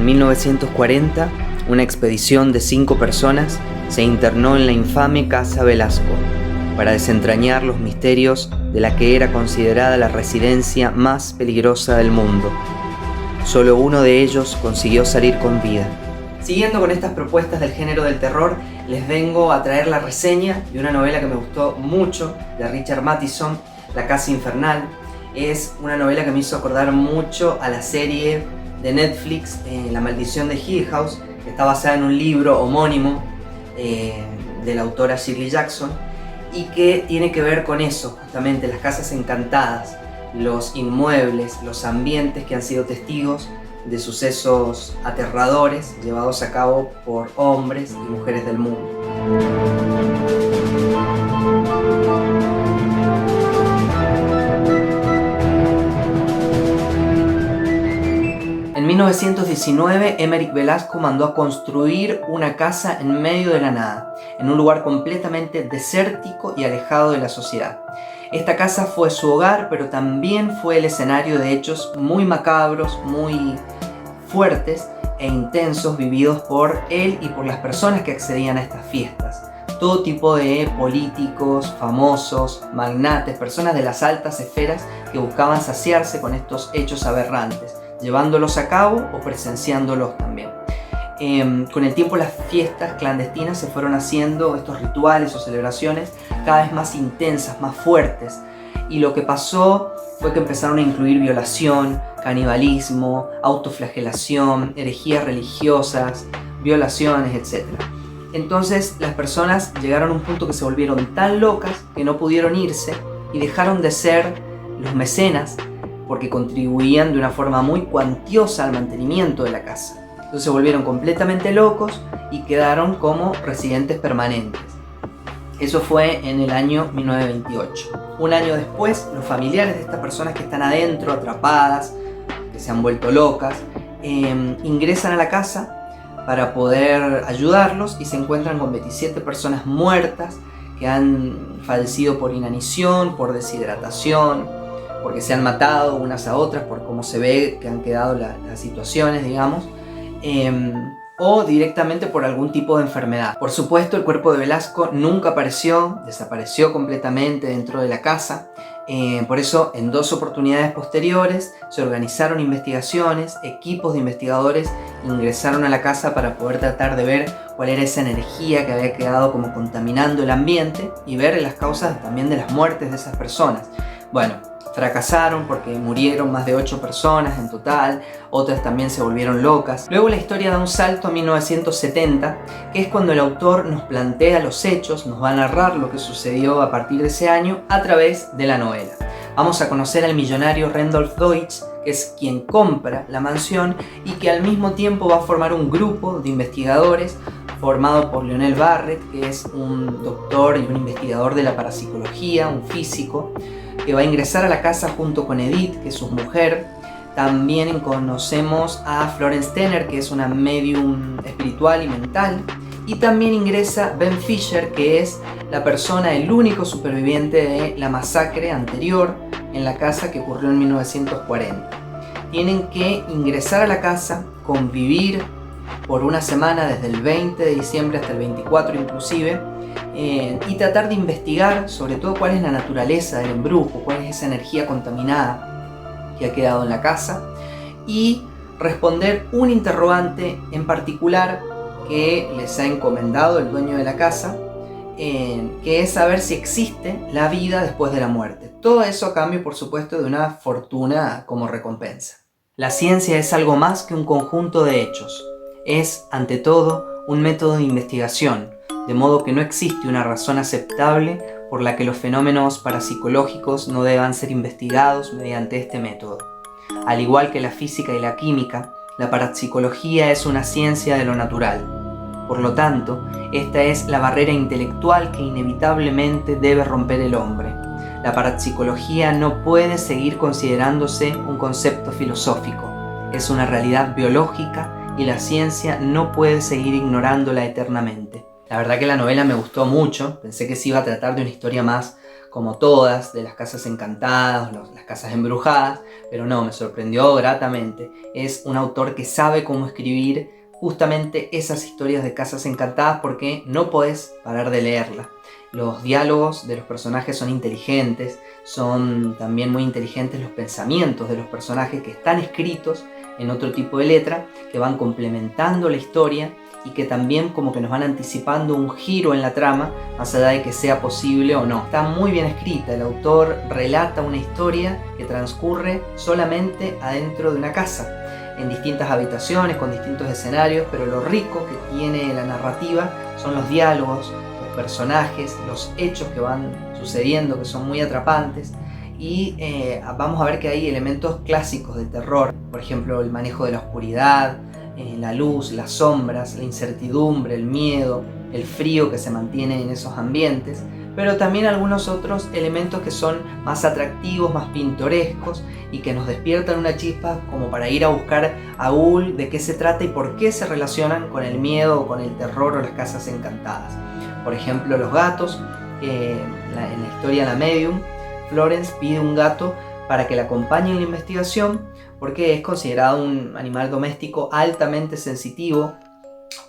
En 1940, una expedición de 5 personas se internó en la infame Casa Velasco para desentrañar los misterios de la que era considerada la residencia más peligrosa del mundo. Solo uno de ellos consiguió salir con vida. Siguiendo con estas propuestas del género del terror, les vengo a traer la reseña de una novela que me gustó mucho, de Richard Matheson, La Casa Infernal. Es una novela que me hizo acordar mucho a la serie de Netflix, La Maldición de Hill House, que está basada en un libro homónimo de la autora Shirley Jackson, y que tiene que ver con eso, justamente las casas encantadas, los inmuebles, los ambientes que han sido testigos de sucesos aterradores llevados a cabo por hombres y mujeres del mundo. En 1919, Emeric Velasco mandó a construir una casa en medio de la nada, en un lugar completamente desértico y alejado de la sociedad. Esta casa fue su hogar, pero también fue el escenario de hechos muy macabros, muy fuertes e intensos vividos por él y por las personas que accedían a estas fiestas. Todo tipo de políticos, famosos, magnates, personas de las altas esferas que buscaban saciarse con estos hechos aberrantes, llevándolos a cabo o presenciándolos también. Con el tiempo las fiestas clandestinas se fueron haciendo, estos rituales o celebraciones, cada vez más intensas, más fuertes. Y lo que pasó fue que empezaron a incluir violación, canibalismo, autoflagelación, herejías religiosas, violaciones, etc. Entonces las personas llegaron a un punto que se volvieron tan locas que no pudieron irse y dejaron de ser los mecenas, porque contribuían de una forma muy cuantiosa al mantenimiento de la casa. Entonces se volvieron completamente locos y quedaron como residentes permanentes. Eso fue en el año 1928. Un año después, los familiares de estas personas que están adentro, atrapadas, que se han vuelto locas, ingresan a la casa para poder ayudarlos y se encuentran con 27 personas muertas que han fallecido por inanición, por deshidratación, porque se han matado unas a otras, por cómo se ve que han quedado las situaciones, digamos, o directamente por algún tipo de enfermedad. Por supuesto, el cuerpo de Velasco nunca apareció, desapareció completamente dentro de la casa. Por eso, en 2 oportunidades posteriores, se organizaron investigaciones, equipos de investigadores ingresaron a la casa para poder tratar de ver cuál era esa energía que había quedado como contaminando el ambiente y ver las causas también de las muertes de esas personas. Bueno, fracasaron porque murieron más de 8 personas en total, otras también se volvieron locas. Luego la historia da un salto a 1970, que es cuando el autor nos plantea los hechos, nos va a narrar lo que sucedió a partir de ese año a través de la novela. Vamos a conocer al millonario Randolph Deutsch, que es quien compra la mansión y que al mismo tiempo va a formar un grupo de investigadores formado por Lionel Barrett, que es un doctor y un investigador de la parapsicología, un físico, que va a ingresar a la casa junto con Edith, que es su mujer. También conocemos a Florence Tenner, que es una medium espiritual y mental. Y también ingresa Ben Fisher, que es la persona, el único superviviente de la masacre anterior en la casa que ocurrió en 1940. Tienen que ingresar a la casa, convivir por una semana, desde el 20 de diciembre hasta el 24 inclusive, y tratar de investigar sobre todo cuál es la naturaleza del embrujo, cuál es esa energía contaminada que ha quedado en la casa, y responder un interrogante en particular que les ha encomendado el dueño de la casa, que es saber si existe la vida después de la muerte. Todo eso a cambio, por supuesto, de una fortuna como recompensa. La ciencia es algo más que un conjunto de hechos. Es, ante todo, un método de investigación, de modo que no existe una razón aceptable por la que los fenómenos parapsicológicos no deban ser investigados mediante este método. Al igual que la física y la química, la parapsicología es una ciencia de lo natural. Por lo tanto, esta es la barrera intelectual que inevitablemente debe romper el hombre. La parapsicología no puede seguir considerándose un concepto filosófico. Es una realidad biológica y la ciencia no puede seguir ignorándola eternamente. La verdad que la novela me gustó mucho, pensé que se iba a tratar de una historia más como todas de las casas encantadas, las casas embrujadas, pero no, me sorprendió gratamente. Es un autor que sabe cómo escribir justamente esas historias de casas encantadas porque no podés parar de leerla. Los diálogos de los personajes son inteligentes, son también muy inteligentes los pensamientos de los personajes que están escritos en otro tipo de letra, que van complementando la historia y que también como que nos van anticipando un giro en la trama, más allá de que sea posible o no. Está muy bien escrita, el autor relata una historia que transcurre solamente adentro de una casa, en distintas habitaciones, con distintos escenarios, pero lo rico que tiene la narrativa son los diálogos, los personajes, los hechos que van sucediendo, que son muy atrapantes. Y vamos a ver que hay elementos clásicos de terror, por ejemplo el manejo de la oscuridad, la luz, las sombras, la incertidumbre, el miedo, el frío que se mantiene en esos ambientes, pero también algunos otros elementos que son más atractivos, más pintorescos y que nos despiertan una chispa como para ir a buscar a Google de qué se trata y por qué se relacionan con el miedo o con el terror o las casas encantadas. Por ejemplo, los gatos, en la historia La Medium, Florence pide un gato para que la acompañe en la investigación porque es considerado un animal doméstico altamente sensitivo,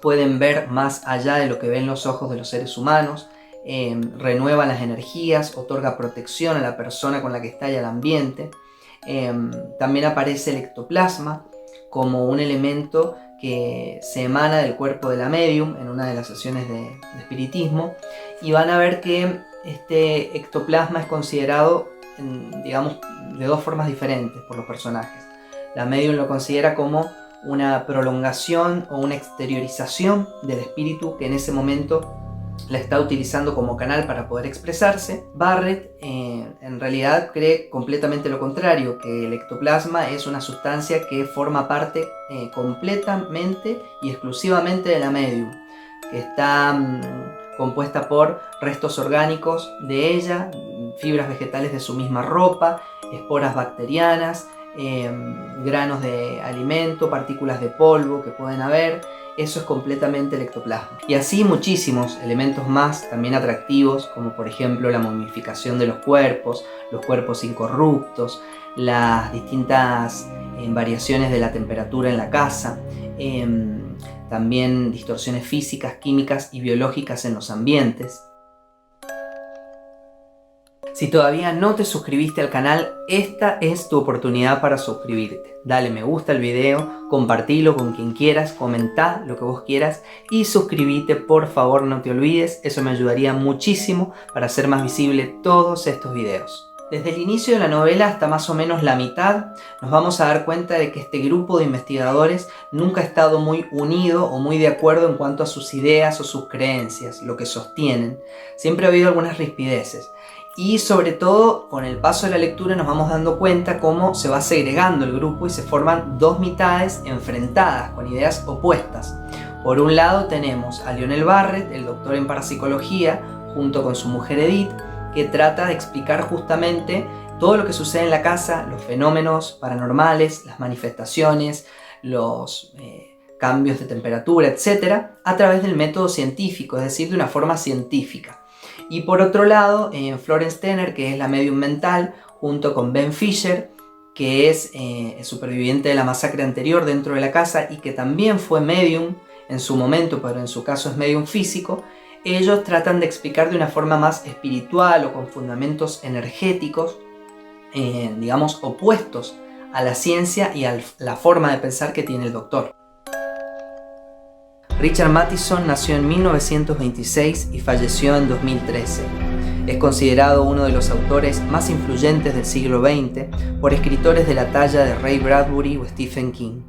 pueden ver más allá de lo que ven los ojos de los seres humanos, renueva las energías, otorga protección a la persona con la que está y al ambiente. También aparece el ectoplasma como un elemento que se emana del cuerpo de la medium en una de las sesiones de espiritismo, y van a ver que este ectoplasma es considerado, digamos, de dos formas diferentes por los personajes. La medium lo considera como una prolongación o una exteriorización del espíritu que en ese momento la está utilizando como canal para poder expresarse. Barrett en realidad cree completamente lo contrario, que el ectoplasma es una sustancia que forma parte completamente y exclusivamente de la medium, que está compuesta por restos orgánicos de ella, fibras vegetales de su misma ropa, esporas bacterianas, granos de alimento, partículas de polvo que pueden haber. Eso es completamente el ectoplasma. Y así muchísimos elementos más también atractivos, como por ejemplo la momificación de los cuerpos incorruptos, las distintas variaciones de la temperatura en la casa, también distorsiones físicas, químicas y biológicas en los ambientes. Si todavía no te suscribiste al canal, esta es tu oportunidad para suscribirte. Dale me gusta al video, compartilo con quien quieras, comentá lo que vos quieras y suscríbete, por favor, no te olvides. Eso me ayudaría muchísimo para hacer más visible todos estos videos. Desde el inicio de la novela hasta más o menos la mitad, nos vamos a dar cuenta de que este grupo de investigadores nunca ha estado muy unido o muy de acuerdo en cuanto a sus ideas o sus creencias, lo que sostienen. Siempre ha habido algunas rispideces. Y sobre todo, con el paso de la lectura nos vamos dando cuenta cómo se va segregando el grupo y se forman dos mitades enfrentadas, con ideas opuestas. Por un lado tenemos a Lionel Barrett, el doctor en parapsicología, junto con su mujer Edith, que trata de explicar justamente todo lo que sucede en la casa, los fenómenos paranormales, las manifestaciones, los cambios de temperatura, etc., a través del método científico, es decir, de una forma científica. Y por otro lado, Florence Tenner, que es la medium mental, junto con Ben Fisher, que es el superviviente de la masacre anterior dentro de la casa y que también fue medium en su momento, pero en su caso es medium físico. Ellos tratan de explicar de una forma más espiritual o con fundamentos energéticos, digamos, opuestos a la ciencia y a la forma de pensar que tiene el doctor. Richard Matheson nació en 1926 y falleció en 2013. Es considerado uno de los autores más influyentes del siglo XX por escritores de la talla de Ray Bradbury o Stephen King.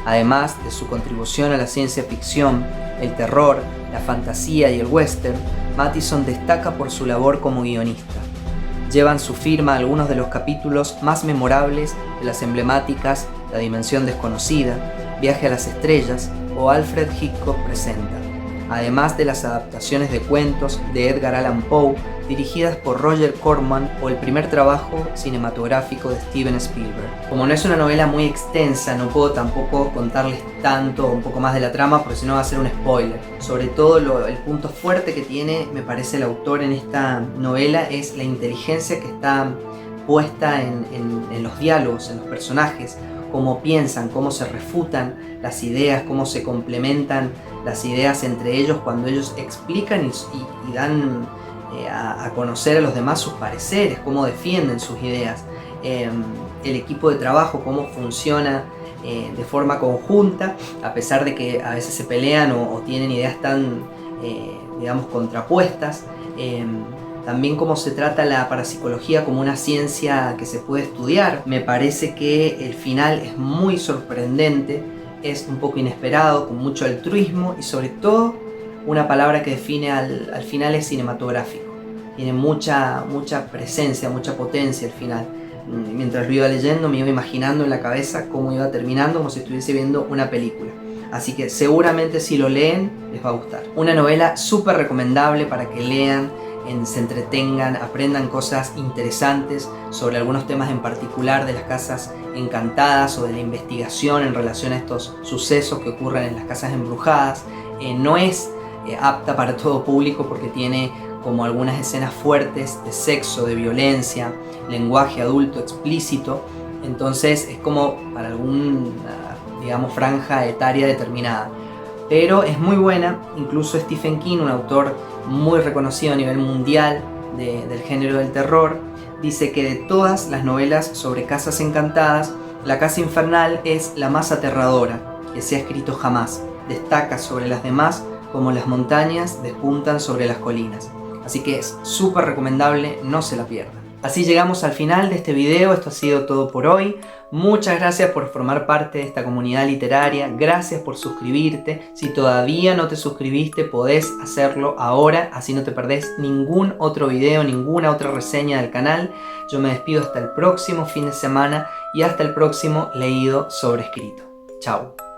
Además de su contribución a la ciencia ficción, el terror, la fantasía y el western, Matheson destaca por su labor como guionista. Llevan su firma algunos de los capítulos más memorables de las emblemáticas La Dimensión Desconocida, Viaje a las Estrellas o Alfred Hitchcock Presenta. además de las adaptaciones de cuentos de Edgar Allan Poe dirigidas por Roger Corman o el primer trabajo cinematográfico de Steven Spielberg. Como no es una novela muy extensa, no puedo tampoco contarles tanto o un poco más de la trama porque si no va a ser un spoiler. Sobre todo el punto fuerte que tiene, me parece, el autor en esta novela es la inteligencia que está puesta en los diálogos, en los personajes, cómo piensan, cómo se refutan las ideas, cómo se complementan las ideas entre ellos cuando ellos explican y dan a conocer a los demás sus pareceres, cómo defienden sus ideas, el equipo de trabajo, cómo funciona de forma conjunta, a pesar de que a veces se pelean o tienen ideas tan, digamos, contrapuestas. También cómo se trata la parapsicología como una ciencia que se puede estudiar. Me parece que el final es muy sorprendente, es un poco inesperado, con mucho altruismo y sobre todo una palabra que define al final es cinematográfico. Tiene mucha presencia, mucha potencia el final. Mientras lo iba leyendo me iba imaginando en la cabeza cómo iba terminando, como si estuviese viendo una película. Así que seguramente si lo leen les va a gustar. Una novela súper recomendable para que lean, se entretengan, aprendan cosas interesantes sobre algunos temas en particular de las casas encantadas o de la investigación en relación a estos sucesos que ocurren en las casas embrujadas. No es apta para todo público porque tiene como algunas escenas fuertes de sexo, de violencia, lenguaje adulto explícito, entonces es como para alguna, digamos, franja etaria determinada. Pero es muy buena, incluso Stephen King, un autor muy reconocido a nivel mundial del género del terror, dice que de todas las novelas sobre casas encantadas, La Casa Infernal es la más aterradora que se ha escrito jamás. Destaca sobre las demás como las montañas despuntan sobre las colinas. Así que es súper recomendable, no se la pierdan. Así llegamos al final de este video, esto ha sido todo por hoy. Muchas gracias por formar parte de esta comunidad literaria, gracias por suscribirte. Si todavía no te suscribiste, podés hacerlo ahora, así no te perdés ningún otro video, ninguna otra reseña del canal. Yo me despido hasta el próximo fin de semana y hasta el próximo leído sobre escrito. Chao.